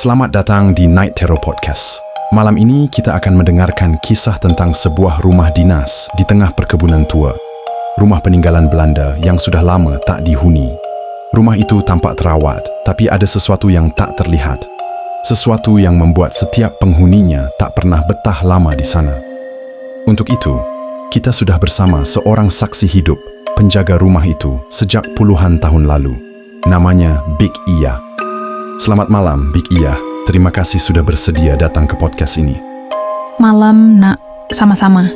Selamat datang di Night Terror Podcast. Malam ini kita akan mendengarkan kisah tentang sebuah rumah dinas di tengah perkebunan tua. Rumah peninggalan Belanda yang sudah lama tak dihuni. Rumah itu tampak terawat, tapi ada sesuatu yang tak terlihat. Sesuatu yang membuat setiap penghuninya tak pernah betah lama di sana. Untuk itu, kita sudah bersama seorang saksi hidup, penjaga rumah itu sejak puluhan tahun lalu. Namanya Big Iya. Selamat malam, Big Iya. Terima kasih sudah bersedia datang ke podcast ini. Malam, Nak. Sama-sama.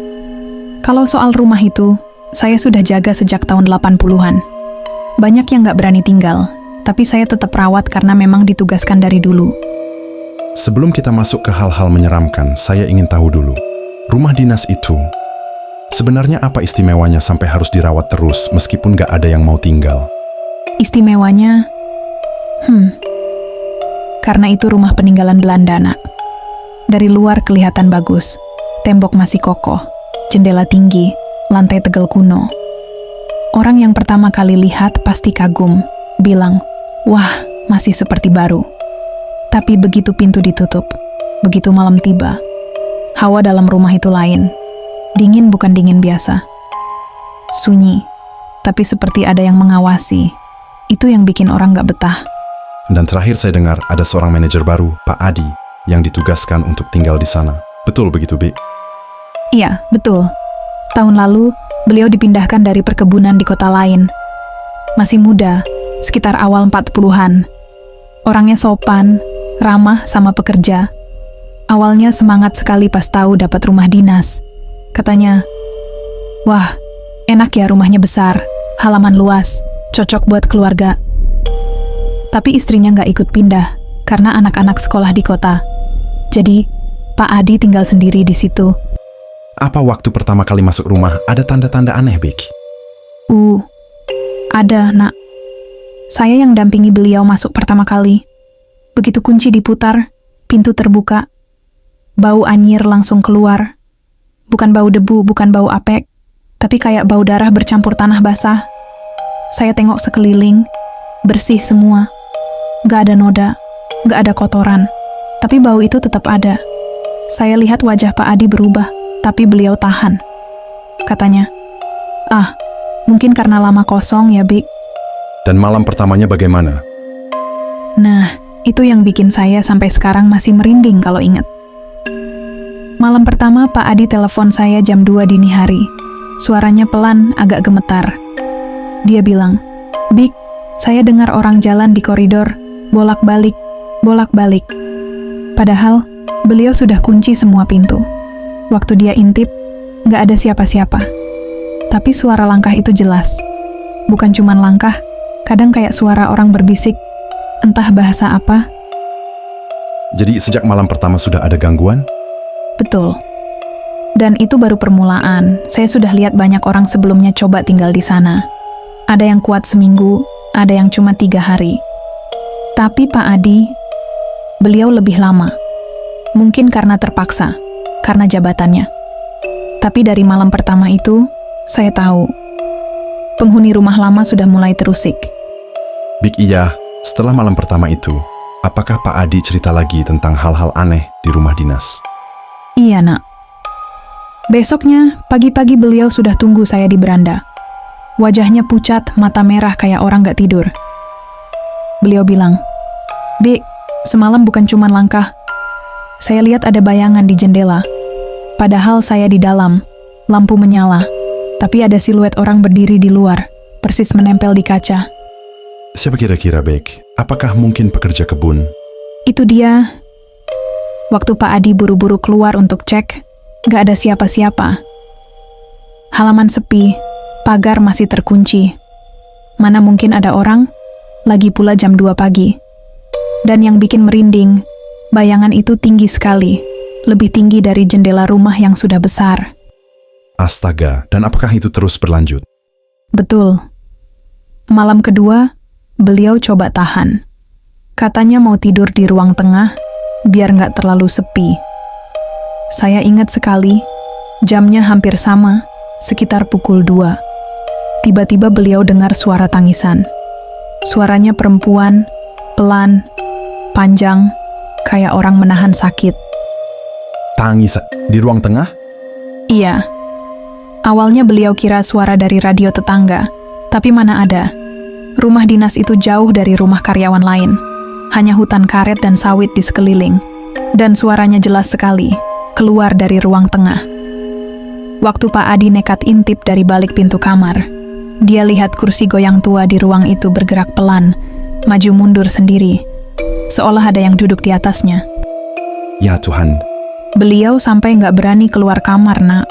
Kalau soal rumah itu, saya sudah jaga sejak tahun 80-an. Banyak yang nggak berani tinggal, tapi saya tetap rawat karena memang ditugaskan dari dulu. Sebelum kita masuk ke hal-hal menyeramkan, saya ingin tahu dulu. Rumah dinas itu, sebenarnya apa istimewanya sampai harus dirawat terus meskipun nggak ada yang mau tinggal? Istimewanya, karena itu rumah peninggalan Belanda, Nak. Dari luar kelihatan bagus, tembok masih kokoh, jendela tinggi, lantai tegel kuno. Orang yang pertama kali lihat pasti kagum, bilang, wah, masih seperti baru. Tapi begitu pintu ditutup, begitu malam tiba, hawa dalam rumah itu lain. Dingin bukan dingin biasa. Sunyi, tapi seperti ada yang mengawasi. Itu yang bikin orang gak betah. Dan terakhir saya dengar ada seorang manajer baru, Pak Adi, yang ditugaskan untuk tinggal di sana. Betul begitu, Bi? Iya, betul. Tahun lalu, beliau dipindahkan dari perkebunan di kota lain. Masih muda, sekitar awal 40-an. Orangnya sopan, ramah sama pekerja. Awalnya semangat sekali pas tahu dapat rumah dinas. Katanya, wah, enak ya rumahnya besar, halaman luas, cocok buat keluarga. Tapi istrinya nggak ikut pindah, karena anak-anak sekolah di kota. Jadi, Pak Adi tinggal sendiri di situ. Apa waktu pertama kali masuk rumah ada tanda-tanda aneh, Bik? Ada, Nak. Saya yang dampingi beliau masuk pertama kali. Begitu kunci diputar, pintu terbuka. Bau anyir langsung keluar. Bukan bau debu, bukan bau apek, tapi kayak bau darah bercampur tanah basah. Saya tengok sekeliling, bersih semua. Gak ada noda, gak ada kotoran, tapi bau itu tetap ada. Saya lihat wajah Pak Adi berubah, tapi beliau tahan. Katanya, mungkin karena lama kosong ya, Bik. Dan malam pertamanya bagaimana? Nah, itu yang bikin saya sampai sekarang masih merinding kalau inget. Malam pertama Pak Adi telepon saya jam 2 dini hari. Suaranya pelan, agak gemetar. Dia bilang, Bik, saya dengar orang jalan di koridor, bolak-balik. Padahal, beliau sudah kunci semua pintu. Waktu dia intip, gak ada siapa-siapa. Tapi suara langkah itu jelas. Bukan cuman langkah, kadang kayak suara orang berbisik, entah bahasa apa. Jadi sejak malam pertama sudah ada gangguan? Betul. Dan itu baru permulaan. Saya sudah lihat banyak orang sebelumnya coba tinggal di sana. Ada yang kuat seminggu, ada yang cuma 3 hari. Tapi Pak Adi, beliau lebih lama. Mungkin karena terpaksa, karena jabatannya. Tapi dari malam pertama itu, saya tahu, penghuni rumah lama sudah mulai terusik. Big Iya, setelah malam pertama itu, apakah Pak Adi cerita lagi tentang hal-hal aneh di rumah dinas? Iya, Nak. Besoknya, pagi-pagi beliau sudah tunggu saya di beranda. Wajahnya pucat, mata merah kayak orang gak tidur. Beliau bilang, Bik, semalam bukan cuma langkah. Saya lihat ada bayangan di jendela. Padahal saya di dalam, lampu menyala. Tapi ada siluet orang berdiri di luar, persis menempel di kaca. Siapa kira-kira, Bik? Apakah mungkin pekerja kebun? Itu dia. Waktu Pak Adi buru-buru keluar untuk cek, gak ada siapa-siapa. Halaman sepi, pagar masih terkunci. Mana mungkin ada orang? Lagi pula jam 2 pagi. Dan yang bikin merinding, bayangan itu tinggi sekali. Lebih tinggi dari jendela rumah yang sudah besar. Astaga, dan apakah itu terus berlanjut? Betul. Malam kedua, beliau coba tahan. Katanya mau tidur di ruang tengah, biar nggak terlalu sepi. Saya ingat sekali, jamnya hampir sama, sekitar pukul 2. Tiba-tiba beliau dengar suara tangisan. Suaranya perempuan, pelan, panjang, kayak orang menahan sakit. Tangis di ruang tengah? Iya. Awalnya beliau kira suara dari radio tetangga, tapi mana ada. Rumah dinas itu jauh dari rumah karyawan lain. Hanya hutan karet dan sawit di sekeliling. Dan suaranya jelas sekali, keluar dari ruang tengah. Waktu Pak Adi nekat intip dari balik pintu kamar, dia lihat kursi goyang tua di ruang itu bergerak pelan, maju mundur sendiri, seolah ada yang duduk di atasnya. Ya Tuhan. Beliau sampai nggak berani keluar kamar, Nak.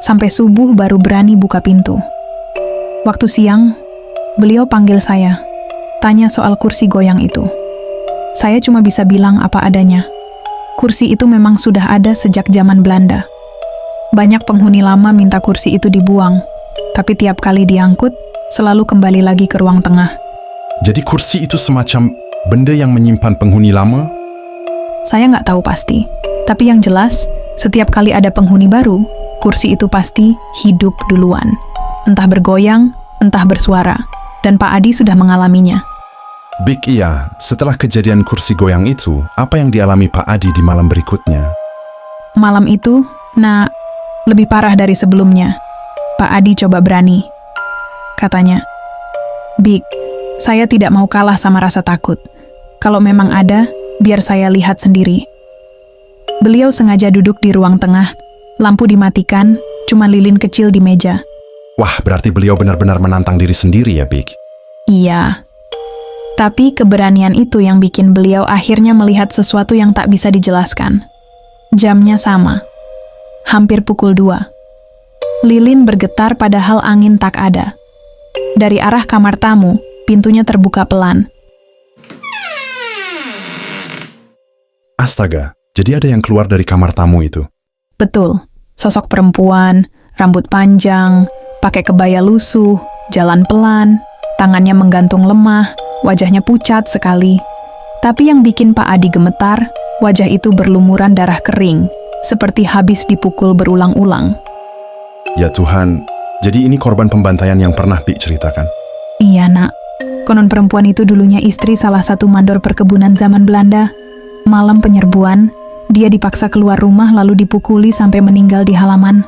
Sampai subuh baru berani buka pintu. Waktu siang, beliau panggil saya, tanya soal kursi goyang itu. Saya cuma bisa bilang apa adanya. Kursi itu memang sudah ada sejak zaman Belanda. Banyak penghuni lama minta kursi itu dibuang, tapi tiap kali diangkut, selalu kembali lagi ke ruang tengah. Jadi kursi itu semacam benda yang menyimpan penghuni lama? Saya nggak tahu pasti, tapi yang jelas, setiap kali ada penghuni baru, kursi itu pasti hidup duluan. Entah bergoyang, entah bersuara. Dan Pak Adi sudah mengalaminya. Big, iya, setelah kejadian kursi goyang itu, apa yang dialami Pak Adi di malam berikutnya? Malam itu, lebih parah dari sebelumnya. Pak Adi coba berani. Katanya, Big, saya tidak mau kalah sama rasa takut. Kalau memang ada, biar saya lihat sendiri. Beliau sengaja duduk di ruang tengah, lampu dimatikan, cuma lilin kecil di meja. Wah, berarti beliau benar-benar menantang diri sendiri ya, Big? Iya. Tapi keberanian itu yang bikin beliau akhirnya melihat sesuatu yang tak bisa dijelaskan. Jamnya sama. Hampir pukul 2. Lilin bergetar padahal angin tak ada. Dari arah kamar tamu, pintunya terbuka pelan. Astaga, jadi ada yang keluar dari kamar tamu itu? Betul, sosok perempuan, rambut panjang, pakai kebaya lusuh, jalan pelan, tangannya menggantung lemah, wajahnya pucat sekali. Tapi yang bikin Pak Adi gemetar, wajah itu berlumuran darah kering, seperti habis dipukul berulang-ulang. Ya Tuhan, jadi ini korban pembantaian yang pernah Big ceritakan? Iya, Nak. Konon perempuan itu dulunya istri salah satu mandor perkebunan zaman Belanda. Malam penyerbuan, dia dipaksa keluar rumah lalu dipukuli sampai meninggal di halaman.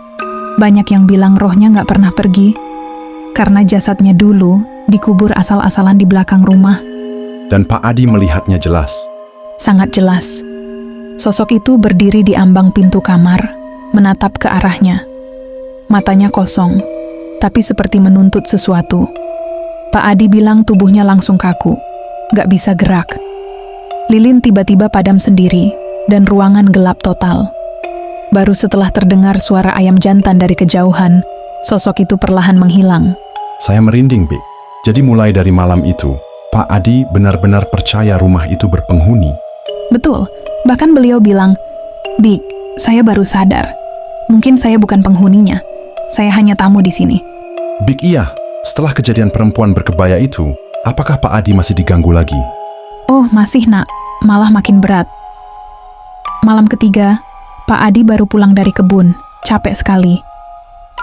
Banyak yang bilang rohnya nggak pernah pergi, karena jasadnya dulu dikubur asal-asalan di belakang rumah. Dan Pak Adi melihatnya jelas? Sangat jelas. Sosok itu berdiri di ambang pintu kamar, menatap ke arahnya. Matanya kosong, tapi seperti menuntut sesuatu. Pak Adi bilang tubuhnya langsung kaku, nggak bisa gerak. Lilin tiba-tiba padam sendiri, dan ruangan gelap total. Baru setelah terdengar suara ayam jantan dari kejauhan, sosok itu perlahan menghilang. Saya merinding, Big. Jadi mulai dari malam itu, Pak Adi benar-benar percaya rumah itu berpenghuni. Betul, bahkan beliau bilang, Big, saya baru sadar. Mungkin saya bukan penghuninya. Saya hanya tamu di sini. Big, iya. Setelah kejadian perempuan berkebaya itu, apakah Pak Adi masih diganggu lagi? Oh, masih, Nak. Malah makin berat. Malam ketiga, Pak Adi baru pulang dari kebun, capek sekali.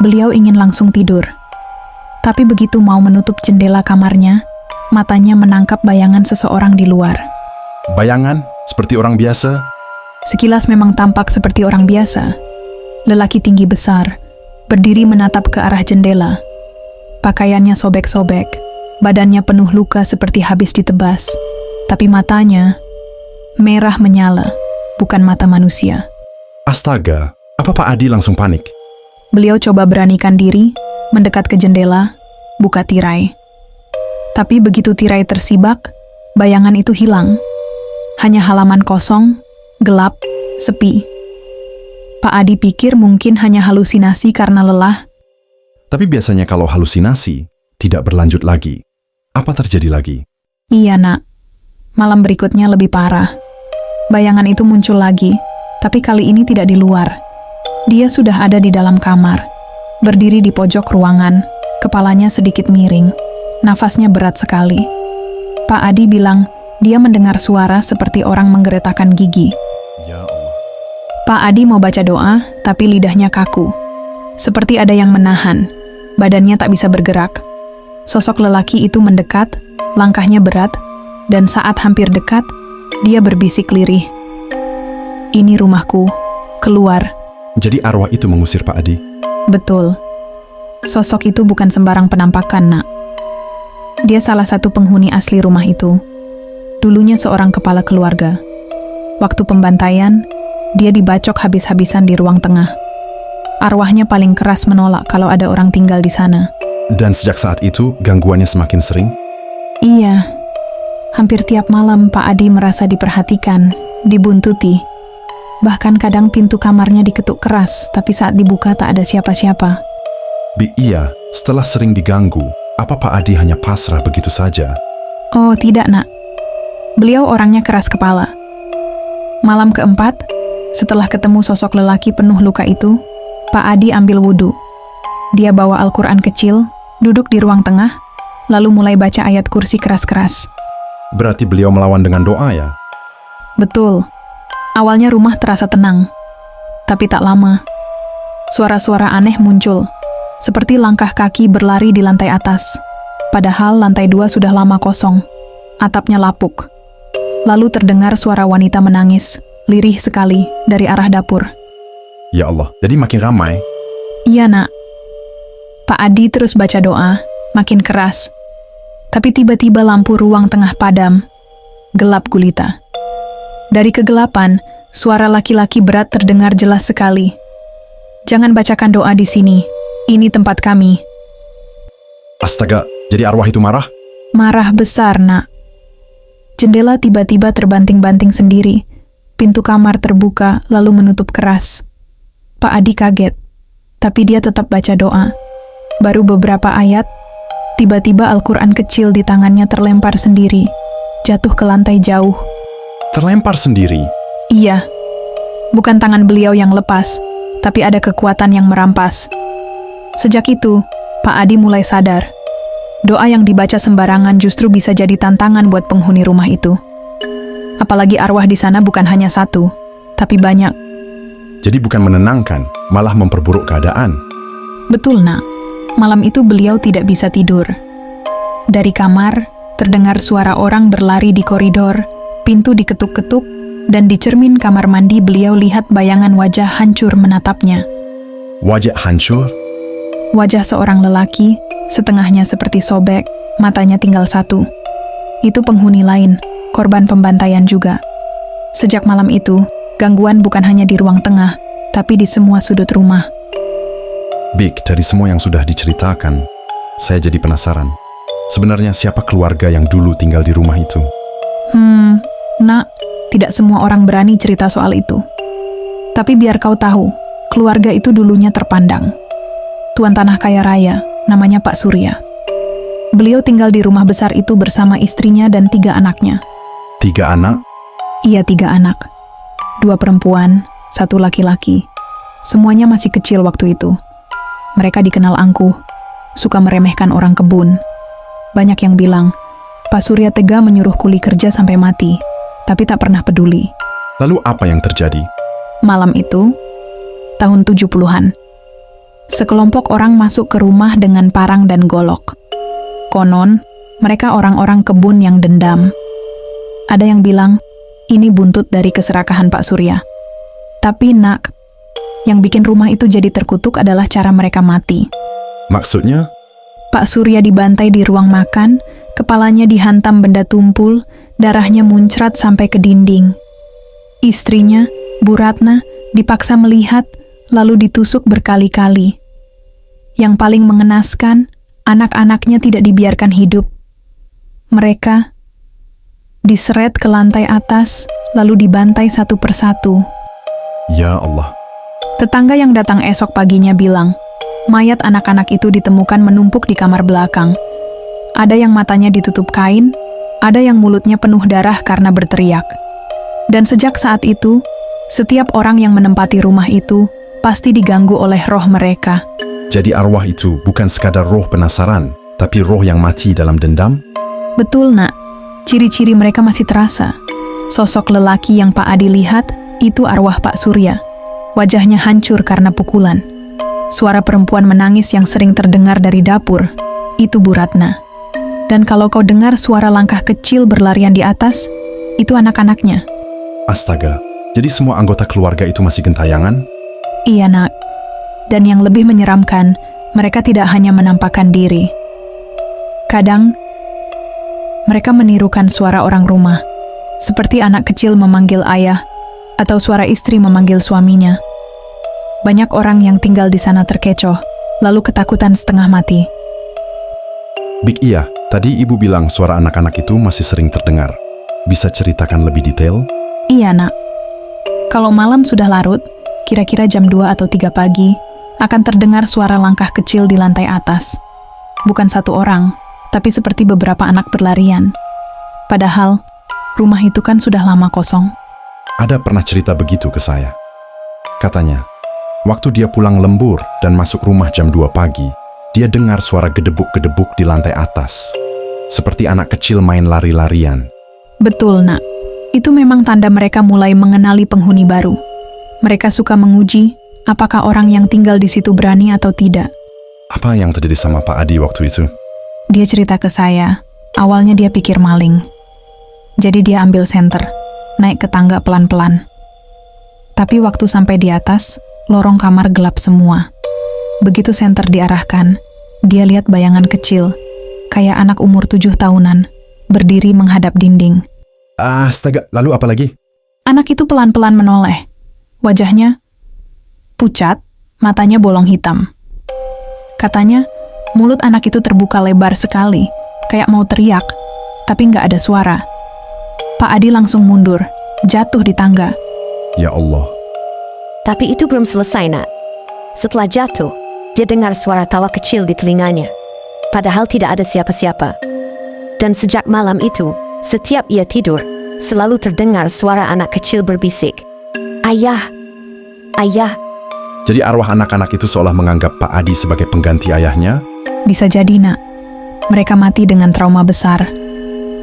Beliau ingin langsung tidur. Tapi begitu mau menutup jendela kamarnya, matanya menangkap bayangan seseorang di luar. Bayangan? Seperti orang biasa? Sekilas memang tampak seperti orang biasa. Lelaki tinggi besar, berdiri menatap ke arah jendela. Pakaiannya sobek-sobek, badannya penuh luka seperti habis ditebas. Tapi matanya merah menyala, bukan mata manusia. Astaga, apa Pak Adi langsung panik? Beliau coba beranikan diri, mendekat ke jendela, buka tirai. Tapi begitu tirai tersibak, bayangan itu hilang. Hanya halaman kosong, gelap, sepi. Pak Adi pikir mungkin hanya halusinasi karena lelah. Tapi biasanya kalau halusinasi, tidak berlanjut lagi. Apa terjadi lagi? Iya, Nak. Malam berikutnya lebih parah. Bayangan itu muncul lagi, tapi kali ini tidak di luar. Dia sudah ada di dalam kamar, berdiri di pojok ruangan, kepalanya sedikit miring, nafasnya berat sekali. Pak Adi bilang dia mendengar suara seperti orang menggeretakkan gigi. Ya Allah. Pak Adi mau baca doa, tapi lidahnya kaku. Seperti ada yang menahan, badannya tak bisa bergerak. Sosok lelaki itu mendekat, langkahnya berat, dan saat hampir dekat, dia berbisik lirih, Ini rumahku, keluar. Jadi arwah itu mengusir Pak Adi? Betul. Sosok itu bukan sembarang penampakan, Nak. Dia salah satu penghuni asli rumah itu. Dulunya seorang kepala keluarga. Waktu pembantaian, dia dibacok habis-habisan di ruang tengah. Arwahnya paling keras menolak kalau ada orang tinggal di sana. Dan sejak saat itu, gangguannya semakin sering? Iya. Hampir tiap malam Pak Adi merasa diperhatikan, dibuntuti. Bahkan kadang pintu kamarnya diketuk keras, tapi saat dibuka tak ada siapa-siapa. Iya, setelah sering diganggu, apa Pak Adi hanya pasrah begitu saja? Oh, tidak, Nak. Beliau orangnya keras kepala. Malam keempat, setelah ketemu sosok lelaki penuh luka itu, Pak Adi ambil wudhu. Dia bawa Al-Quran kecil, duduk di ruang tengah, lalu mulai baca ayat kursi keras-keras. Berarti beliau melawan dengan doa ya? Betul. Awalnya rumah terasa tenang. Tapi tak lama, suara-suara aneh muncul, seperti langkah kaki berlari di lantai atas. Padahal lantai 2 sudah lama kosong. Atapnya lapuk. Lalu terdengar suara wanita menangis, lirih sekali, dari arah dapur. Ya Allah, jadi makin ramai? Iya, Nak. Pak Adi terus baca doa, makin keras. Tapi tiba-tiba lampu ruang tengah padam. Gelap gulita. Dari kegelapan, suara laki-laki berat terdengar jelas sekali. Jangan bacakan doa di sini. Ini tempat kami. Astaga, jadi arwah itu marah? Marah besar, Nak. Jendela tiba-tiba terbanting-banting sendiri. Pintu kamar terbuka, lalu menutup keras. Pak Adi kaget, tapi dia tetap baca doa. Baru beberapa ayat, tiba-tiba Al-Quran kecil di tangannya terlempar sendiri, jatuh ke lantai jauh. Terlempar sendiri? Iya, bukan tangan beliau yang lepas, tapi ada kekuatan yang merampas. Sejak itu, Pak Adi mulai sadar. Doa yang dibaca sembarangan justru bisa jadi tantangan buat penghuni rumah itu. Apalagi arwah di sana bukan hanya satu, tapi banyak. Jadi bukan menenangkan, malah memperburuk keadaan. Betul, Nak. Malam itu beliau tidak bisa tidur. Dari kamar, terdengar suara orang berlari di koridor, pintu diketuk-ketuk, dan di cermin kamar mandi beliau lihat bayangan wajah hancur menatapnya. Wajah hancur? Wajah seorang lelaki, setengahnya seperti sobek, matanya tinggal satu. Itu penghuni lain, korban pembantaian juga. Sejak malam itu, gangguan bukan hanya di ruang tengah, tapi di semua sudut rumah. Bik, dari semua yang sudah diceritakan, saya jadi penasaran. Sebenarnya siapa keluarga yang dulu tinggal di rumah itu? Nak, tidak semua orang berani cerita soal itu. Tapi biar kau tahu, keluarga itu dulunya terpandang. Tuan tanah kaya raya, namanya Pak Surya. Beliau tinggal di rumah besar itu bersama istrinya dan 3 anaknya. 3 anak? Iya, 3 anak. 2 perempuan, 1 laki-laki. Semuanya masih kecil waktu itu. Mereka dikenal angkuh, suka meremehkan orang kebun. Banyak yang bilang, Pak Surya tega menyuruh kuli kerja sampai mati, tapi tak pernah peduli. Lalu apa yang terjadi? Malam itu, tahun 70-an, sekelompok orang masuk ke rumah dengan parang dan golok. Konon, mereka orang-orang kebun yang dendam. Ada yang bilang, ini buntut dari keserakahan Pak Surya. Tapi, Nak, yang bikin rumah itu jadi terkutuk adalah cara mereka mati. Maksudnya? Pak Surya dibantai di ruang makan, kepalanya dihantam benda tumpul, darahnya muncrat sampai ke dinding. Istrinya, Bu Ratna, dipaksa melihat, lalu ditusuk berkali-kali. Yang paling mengenaskan, anak-anaknya tidak dibiarkan hidup. Mereka diseret ke lantai atas, lalu dibantai satu persatu. Ya Allah. Tetangga yang datang esok paginya bilang, mayat anak-anak itu ditemukan menumpuk di kamar belakang. Ada yang matanya ditutup kain, ada yang mulutnya penuh darah karena berteriak. Dan sejak saat itu, setiap orang yang menempati rumah itu pasti diganggu oleh roh mereka. Jadi arwah itu bukan sekadar roh penasaran, tapi roh yang mati dalam dendam? Betul, Nak. Ciri-ciri mereka masih terasa. Sosok lelaki yang Pak Adi lihat, itu arwah Pak Surya. Wajahnya hancur karena pukulan. Suara perempuan menangis yang sering terdengar dari dapur, itu Bu Ratna. Dan kalau kau dengar suara langkah kecil berlarian di atas, itu anak-anaknya. Astaga, Jadi semua anggota keluarga itu masih gentayangan? Iya, Nak. Dan yang lebih menyeramkan, mereka tidak hanya menampakkan diri. Kadang, mereka menirukan suara orang rumah, seperti anak kecil memanggil ayah, atau suara istri memanggil suaminya. Banyak orang yang tinggal di sana terkecoh, lalu ketakutan setengah mati. Big, iya, tadi ibu bilang suara anak-anak itu masih sering terdengar. Bisa ceritakan lebih detail? Iya, Nak. Kalau malam sudah larut, kira-kira jam 2 atau 3 pagi, akan terdengar suara langkah kecil di lantai atas. Bukan satu orang, tapi seperti beberapa anak berlarian. Padahal, rumah itu kan sudah lama kosong. Ada pernah cerita begitu ke saya. Katanya, waktu dia pulang lembur dan masuk rumah jam 2 pagi, dia dengar suara gedebuk-gedebuk di lantai atas. Seperti anak kecil main lari-larian. Betul, Nak. Itu memang tanda mereka mulai mengenali penghuni baru. Mereka suka menguji apakah orang yang tinggal di situ berani atau tidak. Apa yang terjadi sama Pak Adi waktu itu? Dia cerita ke saya, awalnya dia pikir maling. Jadi dia ambil senter, naik ke tangga pelan-pelan. Tapi waktu sampai di atas, lorong kamar gelap semua. Begitu senter diarahkan, dia lihat bayangan kecil, kayak anak umur 7 tahunan, berdiri menghadap dinding. Astaga, lalu apa lagi? Anak itu pelan-pelan menoleh. Wajahnya pucat, matanya bolong hitam. Katanya, mulut anak itu terbuka lebar sekali, kayak mau teriak, tapi nggak ada suara. Pak Adi langsung mundur, jatuh di tangga. Ya Allah. Tapi itu belum selesai, Nak. Setelah jatuh, dia dengar suara tawa kecil di telinganya. Padahal tidak ada siapa-siapa. Dan sejak malam itu, setiap ia tidur, selalu terdengar suara anak kecil berbisik. Ayah, ayah. Jadi arwah anak-anak itu seolah menganggap Pak Adi sebagai pengganti ayahnya? Bisa jadi, Nak. Mereka mati dengan trauma besar.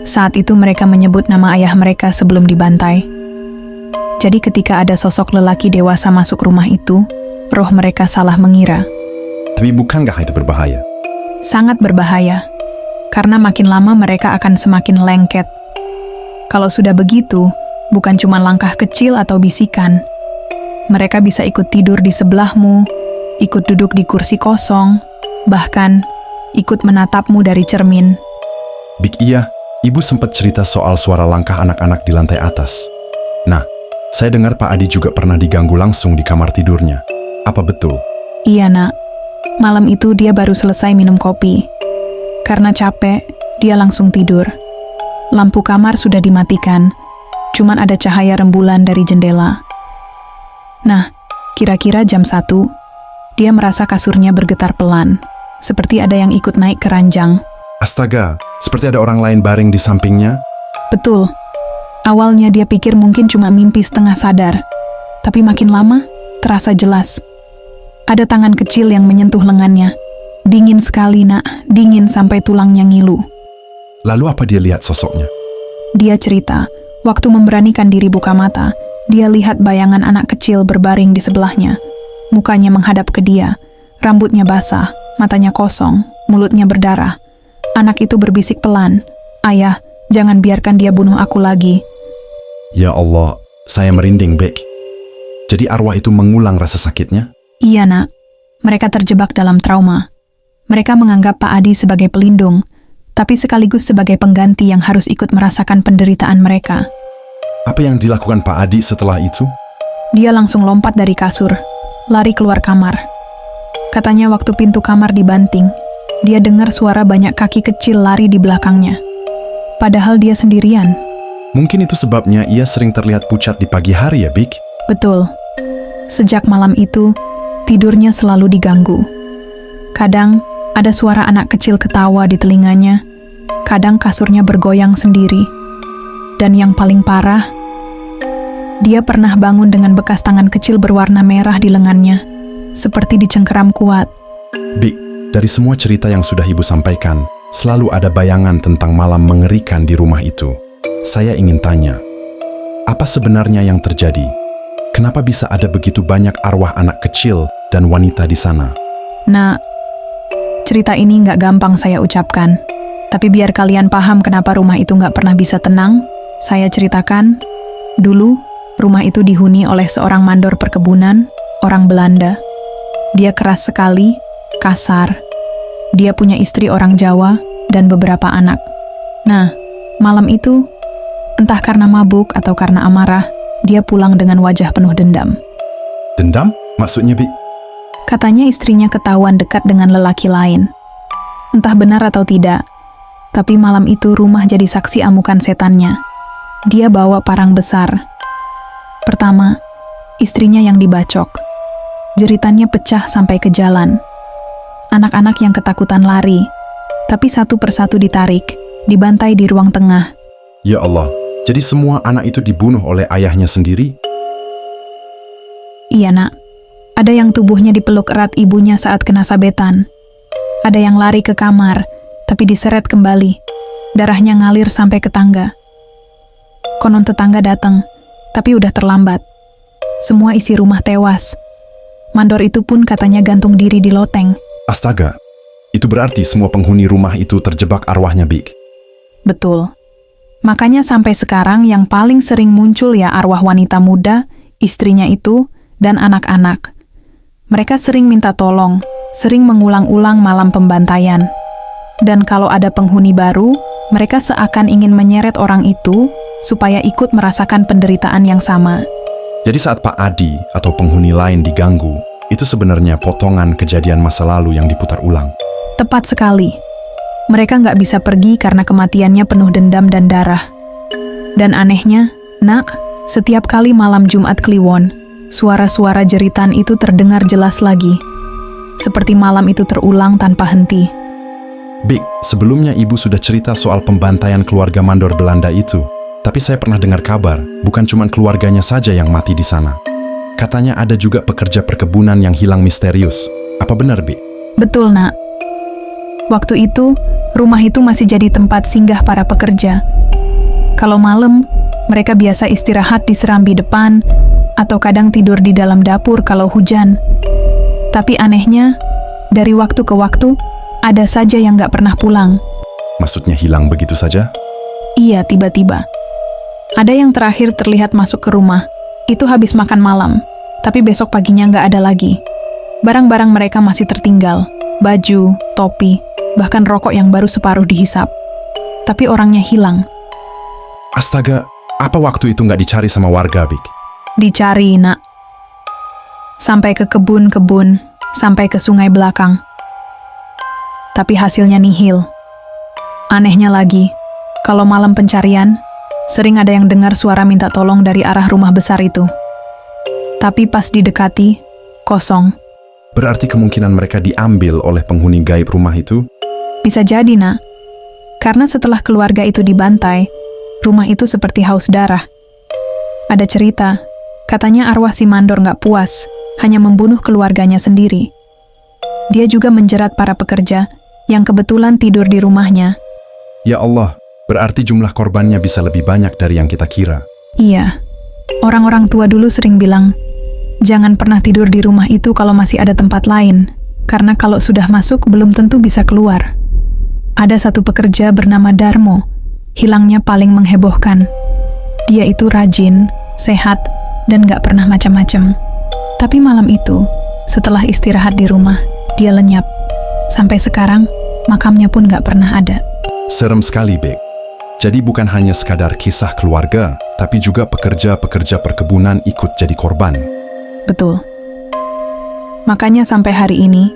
Saat itu mereka menyebut nama ayah mereka sebelum dibantai. Jadi ketika ada sosok lelaki dewasa masuk rumah itu, roh mereka salah mengira. Tapi bukankah itu berbahaya? Sangat berbahaya. Karena makin lama mereka akan semakin lengket. Kalau sudah begitu, bukan cuma langkah kecil atau bisikan. Mereka bisa ikut tidur di sebelahmu, ikut duduk di kursi kosong, bahkan ikut menatapmu dari cermin. Big, iya, ibu sempat cerita soal suara langkah anak-anak di lantai atas. Nah, saya dengar Pak Adi juga pernah diganggu langsung di kamar tidurnya. Apa betul? Iya, Nak. Malam itu dia baru selesai minum kopi. Karena capek, dia langsung tidur. Lampu kamar sudah dimatikan, cuman ada cahaya rembulan dari jendela. Nah, kira-kira jam 1, dia merasa kasurnya bergetar pelan, seperti ada yang ikut naik ke ranjang. Astaga, seperti ada orang lain baring di sampingnya. Betul. Awalnya dia pikir mungkin cuma mimpi setengah sadar, tapi makin lama, terasa jelas. Ada tangan kecil yang menyentuh lengannya. Dingin sekali, Nak. Dingin sampai tulangnya ngilu. Lalu apa dia lihat sosoknya? Dia cerita, waktu memberanikan diri buka mata, dia lihat bayangan anak kecil berbaring di sebelahnya. Mukanya menghadap ke dia, rambutnya basah, matanya kosong, mulutnya berdarah. Anak itu berbisik pelan, "Ayah, jangan biarkan dia bunuh aku lagi." Ya Allah, saya merinding, Bek. Jadi arwah itu mengulang rasa sakitnya? Iya, Nak. Mereka terjebak dalam trauma. Mereka menganggap Pak Adi sebagai pelindung, tapi sekaligus sebagai pengganti yang harus ikut merasakan penderitaan mereka. Apa yang dilakukan Pak Adi setelah itu? Dia langsung lompat dari kasur, lari keluar kamar. Katanya waktu pintu kamar dibanting, dia dengar suara banyak kaki kecil lari di belakangnya. Padahal dia sendirian. Mungkin itu sebabnya ia sering terlihat pucat di pagi hari ya, Big? Betul. Sejak malam itu, tidurnya selalu diganggu. Kadang, ada suara anak kecil ketawa di telinganya. Kadang kasurnya bergoyang sendiri. Dan yang paling parah, dia pernah bangun dengan bekas tangan kecil berwarna merah di lengannya, seperti dicengkeram kuat. Big, dari semua cerita yang sudah ibu sampaikan, selalu ada bayangan tentang malam mengerikan di rumah itu. Saya ingin tanya, apa sebenarnya yang terjadi? Kenapa bisa ada begitu banyak arwah anak kecil dan wanita di sana? Nah, cerita ini nggak gampang saya ucapkan. Tapi biar kalian paham kenapa rumah itu nggak pernah bisa tenang, saya ceritakan, dulu Rumah itu dihuni oleh seorang mandor perkebunan, orang Belanda. Dia keras sekali, kasar. Dia punya istri orang Jawa dan beberapa anak. Nah, malam itu, entah karena mabuk atau karena amarah, dia pulang dengan wajah penuh dendam. Dendam? Maksudnya, Bik? Katanya istrinya ketahuan dekat dengan lelaki lain. Entah benar atau tidak, tapi malam itu rumah jadi saksi amukan setannya. Dia bawa parang besar. Pertama, istrinya yang dibacok. Jeritannya pecah sampai ke jalan. Anak-anak yang ketakutan lari, tapi satu persatu ditarik, dibantai di ruang tengah. Ya Allah, jadi semua anak itu dibunuh oleh ayahnya sendiri? Iya, Nak. Ada yang tubuhnya dipeluk erat ibunya saat kena sabetan. Ada yang lari ke kamar, tapi diseret kembali. Darahnya ngalir sampai ke tangga. Konon tetangga datang, tapi udah terlambat. Semua isi rumah tewas. Mandor itu pun katanya gantung diri di loteng. Astaga, itu berarti semua penghuni rumah itu terjebak arwahnya, Bik. Betul. Makanya sampai sekarang yang paling sering muncul ya arwah wanita muda, istrinya itu, dan anak-anak. Mereka sering minta tolong, sering mengulang-ulang malam pembantaian. Dan kalau ada penghuni baru, mereka seakan ingin menyeret orang itu supaya ikut merasakan penderitaan yang sama. Jadi saat Pak Adi atau penghuni lain diganggu, itu sebenarnya potongan kejadian masa lalu yang diputar ulang. Tepat sekali. Mereka nggak bisa pergi karena kematiannya penuh dendam dan darah. Dan anehnya, Nak, setiap kali malam Jumat Kliwon, suara-suara jeritan itu terdengar jelas lagi. Seperti malam itu terulang tanpa henti. Bik, sebelumnya ibu sudah cerita soal pembantaian keluarga mandor Belanda itu. Tapi saya pernah dengar kabar, bukan cuma keluarganya saja yang mati di sana. Katanya ada juga pekerja perkebunan yang hilang misterius. Apa benar, Bik? Betul, Nak. Waktu itu, rumah itu masih jadi tempat singgah para pekerja. Kalau malam, mereka biasa istirahat di serambi depan, atau kadang tidur di dalam dapur kalau hujan. Tapi anehnya, dari waktu ke waktu, ada saja yang nggak pernah pulang. Maksudnya hilang begitu saja? Iya, tiba-tiba. Ada yang terakhir terlihat masuk ke rumah. Itu habis makan malam, tapi besok paginya nggak ada lagi. Barang-barang mereka masih tertinggal. Baju, topi, bahkan rokok yang baru separuh dihisap. Tapi orangnya hilang. Astaga, apa waktu itu nggak dicari sama warga, Bik? Dicari, Nak. Sampai ke kebun-kebun, sampai ke sungai belakang. Tapi hasilnya nihil. Anehnya lagi, kalau malam pencarian, sering ada yang dengar suara minta tolong dari arah rumah besar itu. Tapi pas didekati, kosong. Berarti kemungkinan mereka diambil oleh penghuni gaib rumah itu? Bisa jadi, Nak. Karena setelah keluarga itu dibantai, rumah itu seperti haus darah. Ada cerita, katanya arwah si mandor nggak puas, hanya membunuh keluarganya sendiri. Dia juga menjerat para pekerja yang kebetulan tidur di rumahnya. Ya Allah, berarti jumlah korbannya bisa lebih banyak dari yang kita kira. Iya, orang-orang tua dulu sering bilang, jangan pernah tidur di rumah itu kalau masih ada tempat lain, karena kalau sudah masuk belum tentu bisa keluar. Ada satu pekerja bernama Darmo, hilangnya paling menghebohkan. Dia itu rajin, sehat, dan gak pernah macam-macam. Tapi malam itu, setelah istirahat di rumah, dia lenyap. Sampai sekarang, makamnya pun gak pernah ada. Serem sekali, Bek. Jadi bukan hanya sekadar kisah keluarga, tapi juga pekerja-pekerja perkebunan ikut jadi korban. Betul. Makanya sampai hari ini,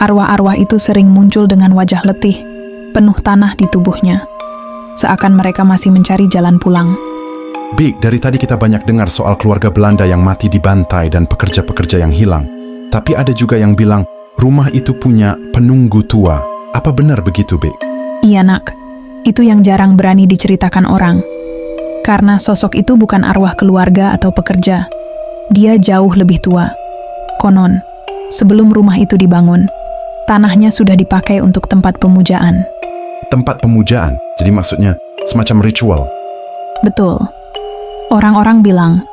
arwah-arwah itu sering muncul dengan wajah letih, penuh tanah di tubuhnya. Seakan mereka masih mencari jalan pulang. Bik, dari tadi kita banyak dengar soal keluarga Belanda yang mati dibantai dan pekerja-pekerja yang hilang. Tapi ada juga yang bilang, rumah itu punya penunggu tua. Apa benar begitu, Bik? Iya, Nak. Itu yang jarang berani diceritakan orang. Karena sosok itu bukan arwah keluarga atau pekerja. Dia jauh lebih tua. Konon, sebelum rumah itu dibangun, tanahnya sudah dipakai untuk tempat pemujaan. Tempat pemujaan? Jadi maksudnya semacam ritual? Betul. Orang-orang bilang,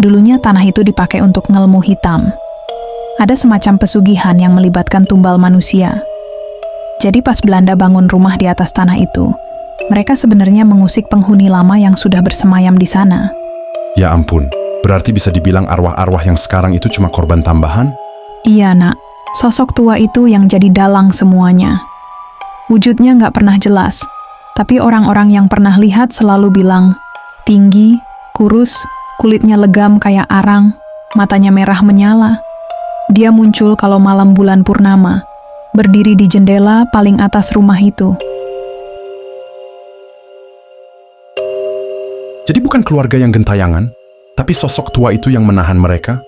dulunya tanah itu dipakai untuk ngelmu hitam. Ada semacam pesugihan yang melibatkan tumbal manusia. Jadi pas Belanda bangun rumah di atas tanah itu, mereka sebenarnya mengusik penghuni lama yang sudah bersemayam di sana. Ya ampun, Berarti bisa dibilang arwah-arwah yang sekarang itu cuma korban tambahan? Iya, Nak. Sosok tua itu yang jadi dalang semuanya. Wujudnya nggak pernah jelas, tapi orang-orang yang pernah lihat selalu bilang, tinggi, kurus, kulitnya legam kayak arang, matanya merah menyala. Dia muncul kalau malam bulan purnama, berdiri di jendela paling atas rumah itu. Jadi bukan keluarga yang gentayangan, tapi sosok tua itu yang menahan mereka?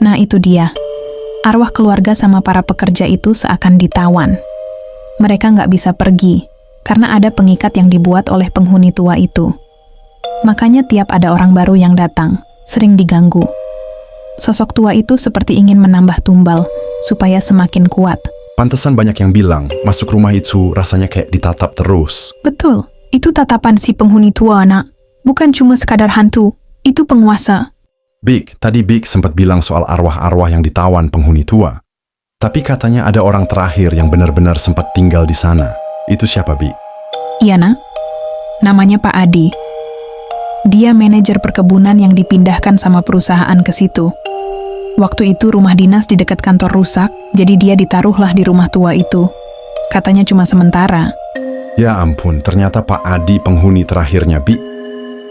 Nah itu dia. Arwah keluarga sama para pekerja itu seakan ditawan. Mereka nggak bisa pergi, karena ada pengikat yang dibuat oleh penghuni tua itu. Makanya tiap ada orang baru yang datang, sering diganggu. Sosok tua itu seperti ingin menambah tumbal, supaya semakin kuat. Pantesan banyak yang bilang, masuk rumah itu rasanya kayak ditatap terus. Betul, itu tatapan si penghuni tua, Nak. Bukan cuma sekadar hantu, itu penguasa. Big, tadi Big sempat bilang soal arwah-arwah yang ditawan penghuni tua. Tapi katanya ada orang terakhir yang benar-benar sempat tinggal di sana. Itu siapa, Big? Iya, Nak. Namanya Pak Adi. Dia manajer perkebunan yang dipindahkan sama perusahaan ke situ. Waktu itu rumah dinas di dekat kantor rusak, jadi dia ditaruhlah di rumah tua itu. Katanya cuma sementara. Ya ampun, ternyata Pak Adi penghuni terakhirnya, Big.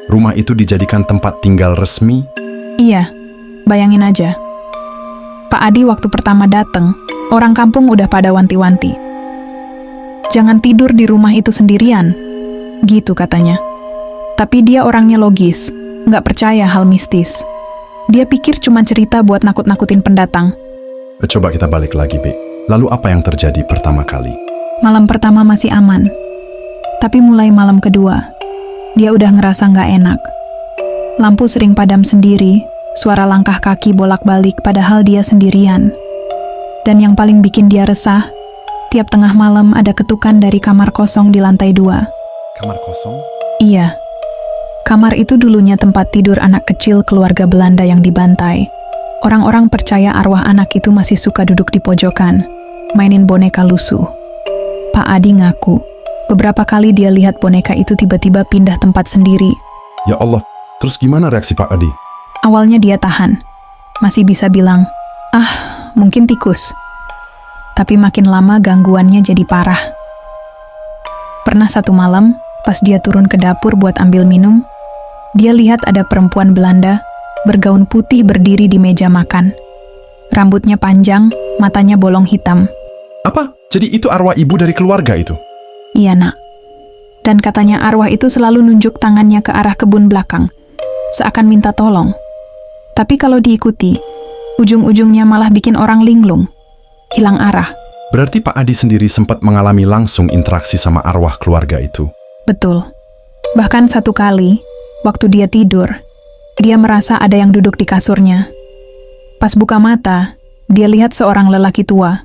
Rumah itu dijadikan tempat tinggal resmi. Iya, bayangin aja. Pak Adi waktu pertama datang, orang kampung udah pada wanti-wanti. Jangan tidur di rumah itu sendirian, gitu katanya. Tapi dia orangnya logis, nggak percaya hal mistis. Dia pikir cuma cerita buat nakut-nakutin pendatang. Coba kita balik lagi, Big. Lalu apa yang terjadi pertama kali? Malam pertama masih aman. Tapi mulai malam kedua, dia udah ngerasa nggak enak. Lampu sering padam sendiri, suara langkah kaki bolak-balik padahal dia sendirian. Dan yang paling bikin dia resah, tiap tengah malam ada ketukan dari kamar kosong di lantai 2. Kamar kosong? Iya. Kamar itu dulunya tempat tidur anak kecil keluarga Belanda yang dibantai. Orang-orang percaya arwah anak itu masih suka duduk di pojokan, mainin boneka lusuh. Pak Adi ngaku, beberapa kali dia lihat boneka itu tiba-tiba pindah tempat sendiri. Ya Allah, terus gimana reaksi Pak Adi? Awalnya dia tahan, masih bisa bilang, mungkin tikus. Tapi makin lama gangguannya jadi parah. Pernah satu malam, pas dia turun ke dapur buat ambil minum, dia lihat ada perempuan Belanda bergaun putih berdiri di meja makan. Rambutnya panjang, matanya bolong hitam. Apa? Jadi itu arwah ibu dari keluarga itu? Iya, Nak. Dan katanya arwah itu selalu nunjuk tangannya ke arah kebun belakang, seakan minta tolong. Tapi kalau diikuti, ujung-ujungnya malah bikin orang linglung, hilang arah. Berarti Pak Adi sendiri sempat mengalami langsung interaksi sama arwah keluarga itu? Betul. Bahkan satu kali, waktu dia tidur, dia merasa ada yang duduk di kasurnya. Pas buka mata, dia lihat seorang lelaki tua,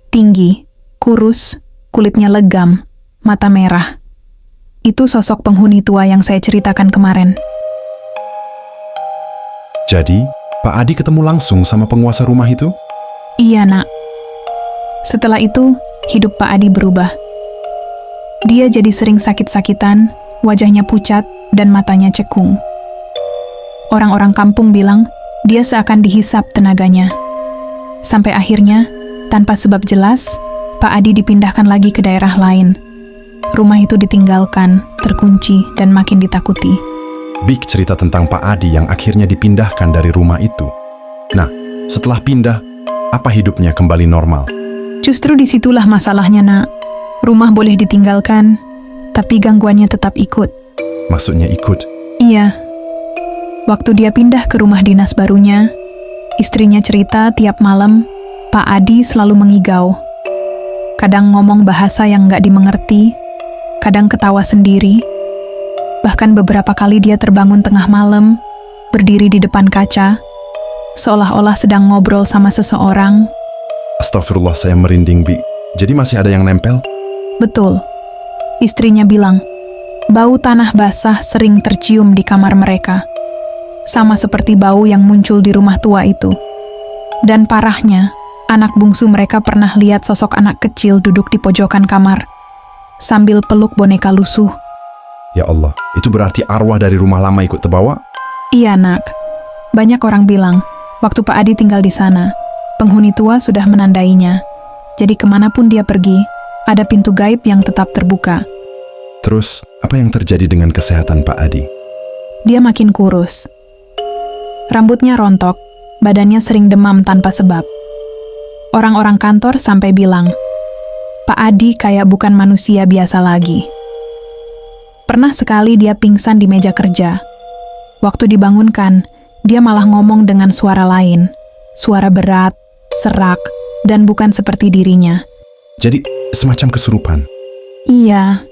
tinggi, kurus, kulitnya legam, mata merah. Itu sosok penghuni tua yang saya ceritakan kemarin. Jadi, Pak Adi ketemu langsung sama penguasa rumah itu? Iya, Nak. Setelah itu, hidup Pak Adi berubah. Dia jadi sering sakit-sakitan, wajahnya pucat, dan matanya cekung. Orang-orang kampung bilang, dia seakan dihisap tenaganya. Sampai akhirnya, tanpa sebab jelas, Pak Adi dipindahkan lagi ke daerah lain. Rumah itu ditinggalkan, terkunci, dan makin ditakuti. Big cerita tentang Pak Adi yang akhirnya dipindahkan dari rumah itu. Nah, setelah pindah, apa hidupnya kembali normal? Justru disitulah masalahnya, Nak. Rumah boleh ditinggalkan, tapi gangguannya tetap ikut. Maksudnya ikut? Iya. Waktu dia pindah ke rumah dinas barunya, istrinya cerita tiap malam, Pak Adi selalu mengigau. Kadang ngomong bahasa yang nggak dimengerti, kadang ketawa sendiri. Bahkan beberapa kali dia terbangun tengah malam, berdiri di depan kaca, seolah-olah sedang ngobrol sama seseorang. Astagfirullah, saya merinding, Bi. Jadi masih ada yang nempel? Betul. Istrinya bilang, bau tanah basah sering tercium di kamar mereka. Sama seperti bau yang muncul di rumah tua itu. Dan parahnya, anak bungsu mereka pernah lihat sosok anak kecil duduk di pojokan kamar, sambil peluk boneka lusuh. Ya Allah, itu berarti arwah dari rumah lama ikut terbawa? Iya, Nak. Banyak orang bilang, waktu Pak Adi tinggal di sana, penghuni tua sudah menandainya. Jadi kemanapun dia pergi, ada pintu gaib yang tetap terbuka. Terus, apa yang terjadi dengan kesehatan Pak Adi? Dia makin kurus. Rambutnya rontok, badannya sering demam tanpa sebab. Orang-orang kantor sampai bilang, Pak Adi kayak bukan manusia biasa lagi. Pernah sekali dia pingsan di meja kerja. Waktu dibangunkan, dia malah ngomong dengan suara lain. Suara berat, serak, dan bukan seperti dirinya. Jadi, semacam kesurupan. Iya.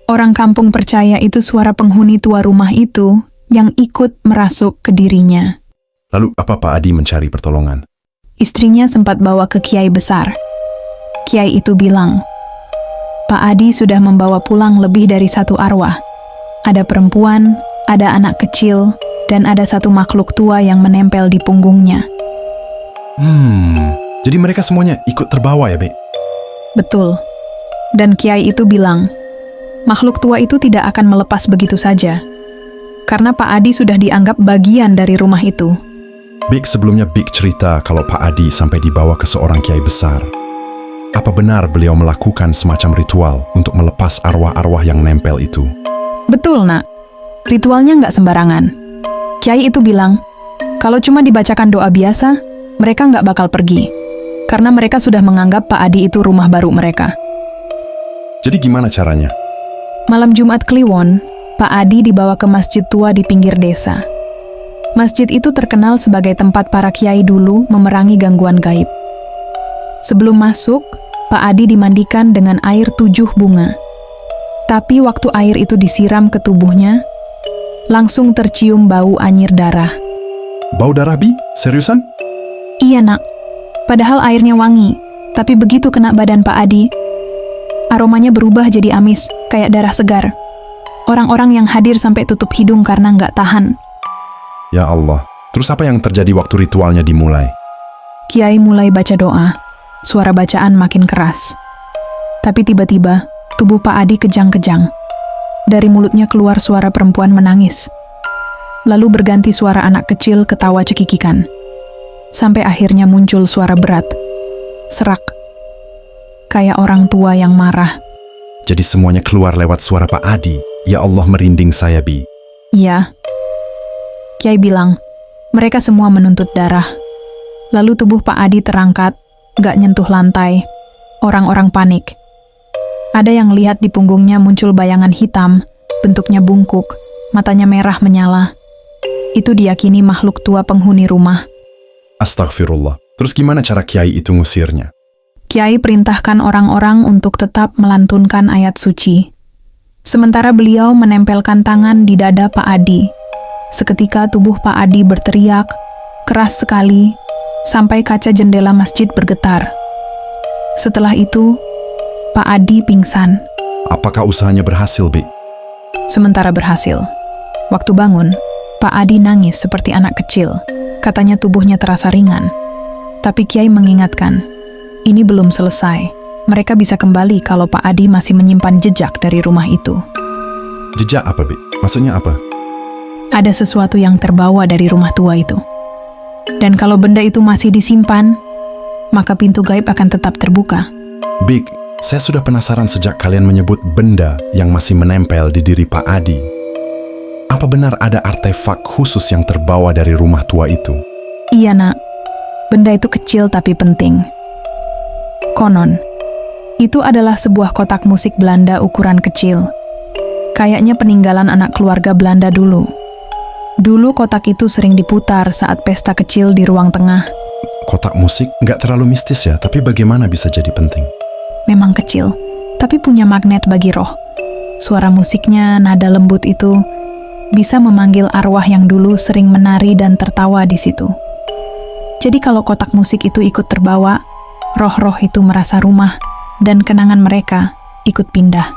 Orang kampung percaya itu suara penghuni tua rumah itu yang ikut merasuk ke dirinya. Lalu, apa Pak Adi mencari pertolongan? Istrinya sempat bawa ke kiai besar. Kiai itu bilang, Pak Adi sudah membawa pulang lebih dari 1 arwah. Ada perempuan, ada anak kecil, dan ada 1 makhluk tua yang menempel di punggungnya. Jadi mereka semuanya ikut terbawa ya, Be? Betul. Dan kiai itu bilang, makhluk tua itu tidak akan melepas begitu saja. Karena Pak Adi sudah dianggap bagian dari rumah itu. Big sebelumnya Big cerita kalau Pak Adi sampai dibawa ke seorang kiai besar. Apa benar beliau melakukan semacam ritual untuk melepas arwah-arwah yang nempel itu? Betul, Nak. Ritualnya nggak sembarangan. Kiai itu bilang, kalau cuma dibacakan doa biasa, mereka nggak bakal pergi. Karena mereka sudah menganggap Pak Adi itu rumah baru mereka. Jadi gimana caranya? Malam Jumat Kliwon, Pak Adi dibawa ke masjid tua di pinggir desa. Masjid itu terkenal sebagai tempat para kiai dulu memerangi gangguan gaib. Sebelum masuk, Pak Adi dimandikan dengan air 7 bunga. Tapi waktu air itu disiram ke tubuhnya, langsung tercium bau anyir darah. Bau darah, Bi? Seriusan? Iya, Nak. Padahal airnya wangi, tapi begitu kena badan Pak Adi, aromanya berubah jadi amis, kayak darah segar. Orang-orang yang hadir sampai tutup hidung karena nggak tahan. Ya Allah, terus apa yang terjadi waktu ritualnya dimulai? Kiai mulai baca doa. Suara bacaan makin keras. Tapi tiba-tiba, tubuh Pak Adi kejang-kejang. Dari mulutnya keluar suara perempuan menangis. Lalu berganti suara anak kecil ketawa cekikikan. Sampai akhirnya muncul suara berat. Serak. Kayak orang tua yang marah. Jadi semuanya keluar lewat suara Pak Adi. Ya Allah, merinding saya, Bi. Iya. Kiai bilang, mereka semua menuntut darah. Lalu tubuh Pak Adi terangkat, gak nyentuh lantai. Orang-orang panik. Ada yang lihat di punggungnya muncul bayangan hitam, bentuknya bungkuk, matanya merah menyala. Itu diyakini makhluk tua penghuni rumah. Astagfirullah. Terus gimana cara Kiai itu ngusirnya? Kiai perintahkan orang-orang untuk tetap melantunkan ayat suci. Sementara beliau menempelkan tangan di dada Pak Adi. Seketika tubuh Pak Adi berteriak, keras sekali, sampai kaca jendela masjid bergetar. Setelah itu, Pak Adi pingsan. Apakah usahanya berhasil, Bi? Sementara berhasil. Waktu bangun, Pak Adi nangis seperti anak kecil. Katanya tubuhnya terasa ringan. Tapi Kiai mengingatkan, ini belum selesai. Mereka bisa kembali kalau Pak Adi masih menyimpan jejak dari rumah itu. Jejak apa, Bi? Maksudnya apa? Ada sesuatu yang terbawa dari rumah tua itu. Dan kalau benda itu masih disimpan, maka pintu gaib akan tetap terbuka. Big, saya sudah penasaran sejak kalian menyebut benda yang masih menempel di diri Pak Adi. Apa benar ada artefak khusus yang terbawa dari rumah tua itu? Iya, Nak. Benda itu kecil tapi penting. Konon, itu adalah sebuah kotak musik Belanda ukuran kecil. Kayaknya peninggalan anak keluarga Belanda dulu. Dulu kotak itu sering diputar saat pesta kecil di ruang tengah. Kotak musik nggak terlalu mistis ya, tapi bagaimana bisa jadi penting? Memang kecil, tapi punya magnet bagi roh. Suara musiknya, nada lembut itu, bisa memanggil arwah yang dulu sering menari dan tertawa di situ. Jadi kalau kotak musik itu ikut terbawa, roh-roh itu merasa rumah, dan kenangan mereka ikut pindah.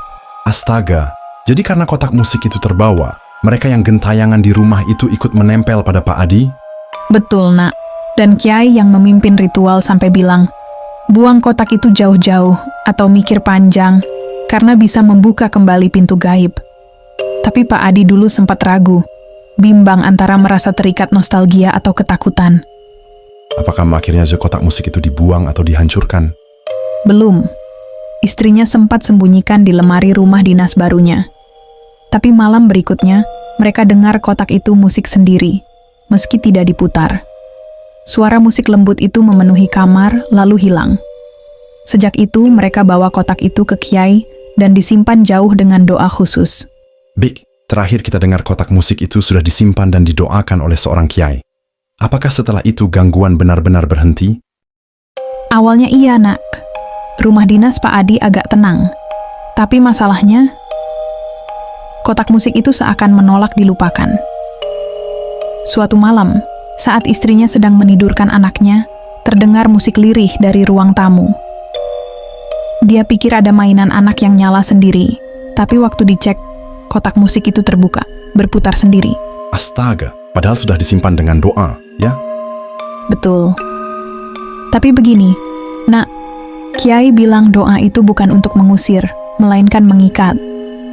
Astaga, jadi karena kotak musik itu terbawa, mereka yang gentayangan di rumah itu ikut menempel pada Pak Adi? Betul, Nak. Dan Kiai yang memimpin ritual sampai bilang, buang kotak itu jauh-jauh atau mikir panjang, karena bisa membuka kembali pintu gaib. Tapi Pak Adi dulu sempat ragu, bimbang antara merasa terikat nostalgia atau ketakutan. Apakah akhirnya kotak musik itu dibuang atau dihancurkan? Belum. Istrinya sempat sembunyikan di lemari rumah dinas barunya. Tapi malam berikutnya, mereka dengar kotak itu musik sendiri, meski tidak diputar. Suara musik lembut itu memenuhi kamar, lalu hilang. Sejak itu, mereka bawa kotak itu ke Kiai dan disimpan jauh dengan doa khusus. Bik, terakhir kita dengar kotak musik itu sudah disimpan dan didoakan oleh seorang kiai. Apakah setelah itu gangguan benar-benar berhenti? Awalnya iya, Nak. Rumah dinas Pak Adi agak tenang. Tapi masalahnya, kotak musik itu seakan menolak dilupakan. Suatu malam, saat istrinya sedang menidurkan anaknya, terdengar musik lirih dari ruang tamu. Dia pikir ada mainan anak yang nyala sendiri, tapi waktu dicek, kotak musik itu terbuka, berputar sendiri. Astaga, padahal sudah disimpan dengan doa, ya? Betul. Tapi begini, Nak, Kiai bilang doa itu bukan untuk mengusir, melainkan mengikat.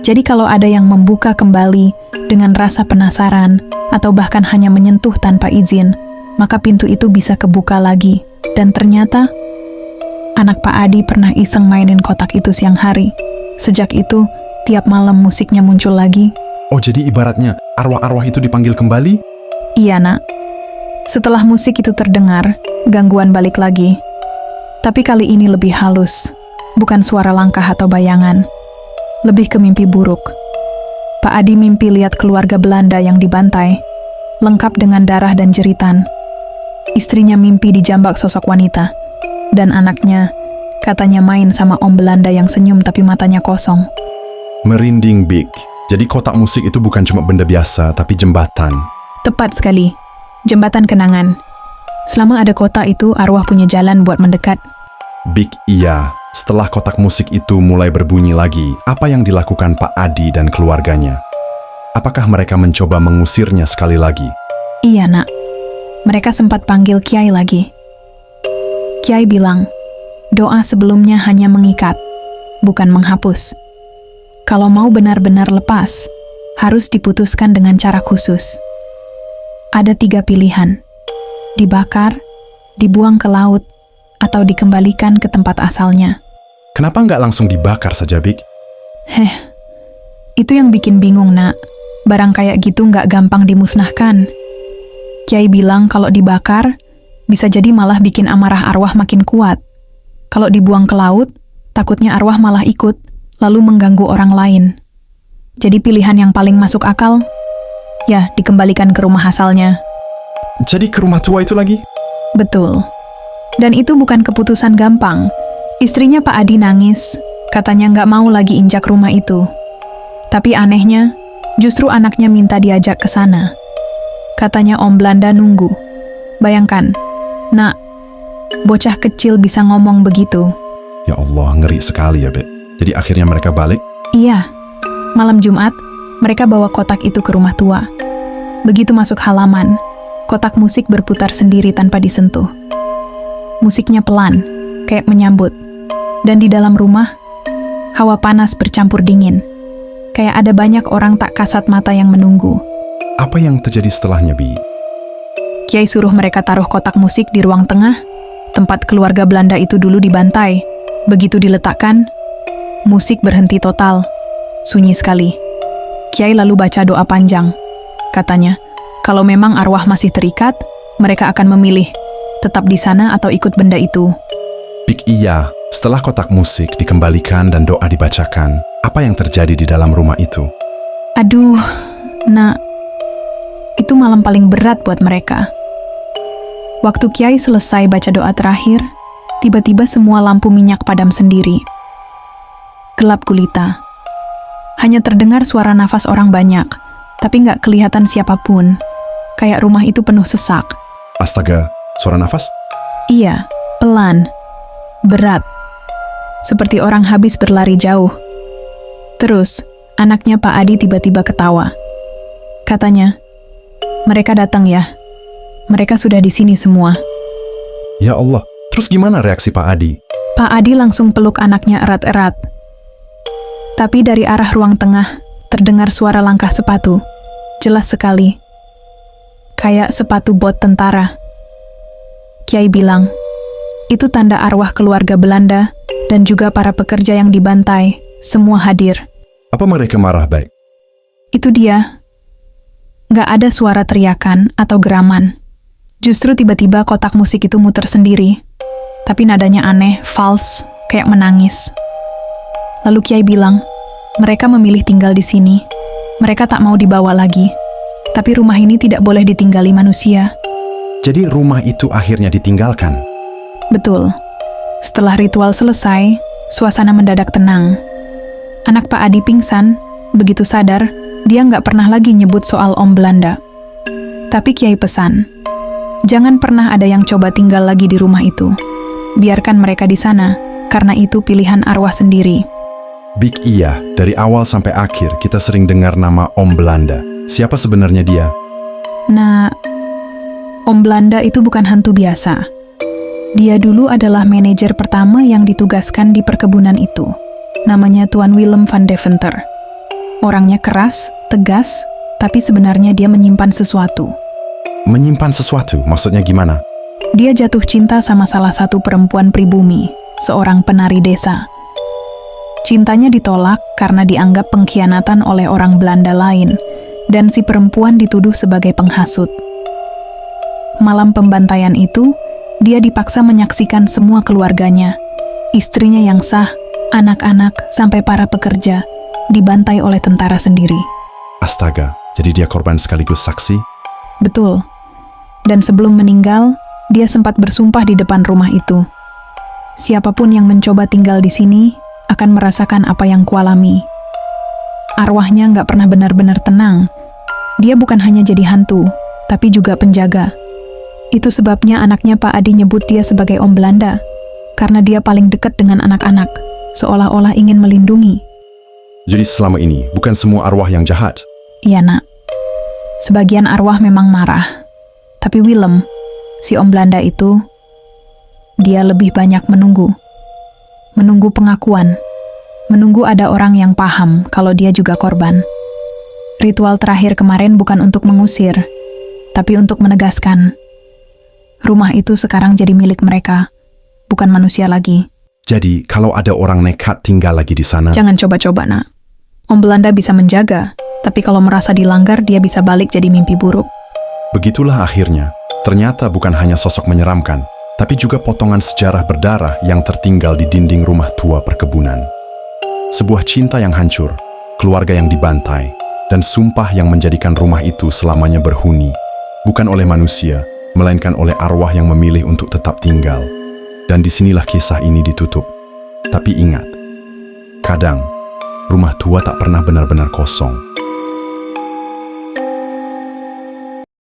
Jadi kalau ada yang membuka kembali dengan rasa penasaran atau bahkan hanya menyentuh tanpa izin, maka pintu itu bisa kebuka lagi. Dan ternyata, anak Pak Adi pernah iseng mainin kotak itu siang hari. Sejak itu, tiap malam musiknya muncul lagi. Oh, jadi ibaratnya arwah-arwah itu dipanggil kembali? Iya, Nak. Setelah musik itu terdengar, gangguan balik lagi. Tapi kali ini lebih halus, bukan suara langkah atau bayangan. Lebih ke mimpi buruk. Pak Adi mimpi lihat keluarga Belanda yang dibantai, lengkap dengan darah dan jeritan. Istrinya mimpi dijambak sosok wanita, dan anaknya katanya main sama om Belanda yang senyum tapi matanya kosong. Merinding, Bik. Jadi kotak musik itu bukan cuma benda biasa, tapi jembatan. Tepat sekali. Jembatan kenangan. Selama ada kotak itu, arwah punya jalan buat mendekat. Bik, iya. Setelah kotak musik itu mulai berbunyi lagi, apa yang dilakukan Pak Adi dan keluarganya? Apakah mereka mencoba mengusirnya sekali lagi? Iya, Nak. Mereka sempat panggil Kiai lagi. Kiai bilang, doa sebelumnya hanya mengikat, bukan menghapus. Kalau mau benar-benar lepas, harus diputuskan dengan cara khusus. Ada 3 pilihan. Dibakar, dibuang ke laut, atau dikembalikan ke tempat asalnya. Kenapa nggak langsung dibakar saja, Bik? Itu yang bikin bingung, Nak. Barang kayak gitu nggak gampang dimusnahkan. Kiai bilang kalau dibakar, bisa jadi malah bikin amarah arwah makin kuat. Kalau dibuang ke laut, takutnya arwah malah ikut, lalu mengganggu orang lain. Jadi pilihan yang paling masuk akal, ya dikembalikan ke rumah asalnya. Jadi ke rumah tua itu lagi? Betul. Dan itu bukan keputusan gampang. Istrinya Pak Adi nangis, katanya nggak mau lagi injak rumah itu. Tapi anehnya, justru anaknya minta diajak ke sana. Katanya om Belanda nunggu. Bayangkan, Nak, bocah kecil bisa ngomong begitu. Ya Allah, ngeri sekali ya, Bek. Jadi akhirnya mereka balik? Iya, malam Jumat, mereka bawa kotak itu ke rumah tua. Begitu masuk halaman, kotak musik berputar sendiri tanpa disentuh. Musiknya pelan, kayak menyambut. Dan di dalam rumah, hawa panas bercampur dingin. Kayak ada banyak orang tak kasat mata yang menunggu. Apa yang terjadi setelahnya, Bi? Kiai suruh mereka taruh kotak musik di ruang tengah, tempat keluarga Belanda itu dulu dibantai. Begitu diletakkan, musik berhenti total, sunyi sekali. Kiai lalu baca doa panjang. Katanya, kalau memang arwah masih terikat, mereka akan memilih tetap di sana atau ikut benda itu. Bik, iya. Setelah kotak musik dikembalikan dan doa dibacakan, apa yang terjadi di dalam rumah itu? Aduh, Nak, itu malam paling berat buat mereka. Waktu Kiai selesai baca doa terakhir, tiba-tiba semua lampu minyak padam sendiri. Gelap gulita. Hanya terdengar suara nafas orang banyak, tapi nggak kelihatan siapapun. Kayak rumah itu penuh sesak. Astaga, suara nafas? Iya, pelan, berat. Seperti orang habis berlari jauh. Terus, anaknya Pak Adi tiba-tiba ketawa. Katanya, mereka datang ya. Mereka sudah di sini semua. Ya Allah, terus gimana reaksi Pak Adi? Pak Adi langsung peluk anaknya erat-erat. Tapi dari arah ruang tengah, terdengar suara langkah sepatu. Jelas sekali, kayak sepatu bot tentara. Kiai bilang, itu tanda arwah keluarga Belanda dan juga para pekerja yang dibantai, semua hadir. Apa mereka marah, Bek? Itu dia. Nggak ada suara teriakan atau geraman. Justru tiba-tiba kotak musik itu muter sendiri. Tapi nadanya aneh, fals, kayak menangis. Lalu Kiai bilang, mereka memilih tinggal di sini. Mereka tak mau dibawa lagi. Tapi rumah ini tidak boleh ditinggali manusia. Jadi rumah itu akhirnya ditinggalkan? Betul. Setelah ritual selesai, suasana mendadak tenang. Anak Pak Adi pingsan, begitu sadar, dia nggak pernah lagi nyebut soal Om Belanda. Tapi Kiai pesan, jangan pernah ada yang coba tinggal lagi di rumah itu. Biarkan mereka di sana, karena itu pilihan arwah sendiri. Big iya, dari awal sampai akhir kita sering dengar nama Om Belanda. Siapa sebenarnya dia? Nah, Om Belanda itu bukan hantu biasa. Dia dulu adalah manajer pertama yang ditugaskan di perkebunan itu. Namanya Tuan Willem van Deventer. Orangnya keras, tegas, tapi sebenarnya dia menyimpan sesuatu. Menyimpan sesuatu? Maksudnya gimana? Dia jatuh cinta sama salah satu perempuan pribumi, seorang penari desa. Cintanya ditolak karena dianggap pengkhianatan oleh orang Belanda lain, dan si perempuan dituduh sebagai penghasut. Malam pembantaian itu, dia dipaksa menyaksikan semua keluarganya, istrinya yang sah, anak-anak, sampai para pekerja, dibantai oleh tentara sendiri. Astaga, jadi dia korban sekaligus saksi? Betul. Dan sebelum meninggal, dia sempat bersumpah di depan rumah itu. Siapapun yang mencoba tinggal di sini akan merasakan apa yang kualami. Arwahnya nggak pernah benar-benar tenang. Dia bukan hanya jadi hantu, tapi juga penjaga. Itu sebabnya anaknya Pak Adi nyebut dia sebagai Om Belanda, karena dia paling dekat dengan anak-anak, seolah-olah ingin melindungi. Jadi selama ini bukan semua arwah yang jahat? Iya, Nak. Sebagian arwah memang marah. Tapi Willem, si Om Belanda itu, dia lebih banyak menunggu. Menunggu pengakuan. Menunggu ada orang yang paham kalau dia juga korban. Ritual terakhir kemarin bukan untuk mengusir, tapi untuk menegaskan. Rumah itu sekarang jadi milik mereka, bukan manusia lagi. Jadi, kalau ada orang nekat tinggal lagi di sana... Jangan coba-coba, Nak. Om Belanda bisa menjaga, tapi kalau merasa dilanggar, dia bisa balik jadi mimpi buruk. Begitulah akhirnya. Ternyata bukan hanya sosok menyeramkan, tapi juga potongan sejarah berdarah yang tertinggal di dinding rumah tua perkebunan. Sebuah cinta yang hancur, keluarga yang dibantai, dan sumpah yang menjadikan rumah itu selamanya berhuni. Bukan oleh manusia, melainkan oleh arwah yang memilih untuk tetap tinggal. Dan disinilah kisah ini ditutup. Tapi ingat, kadang rumah tua tak pernah benar-benar kosong.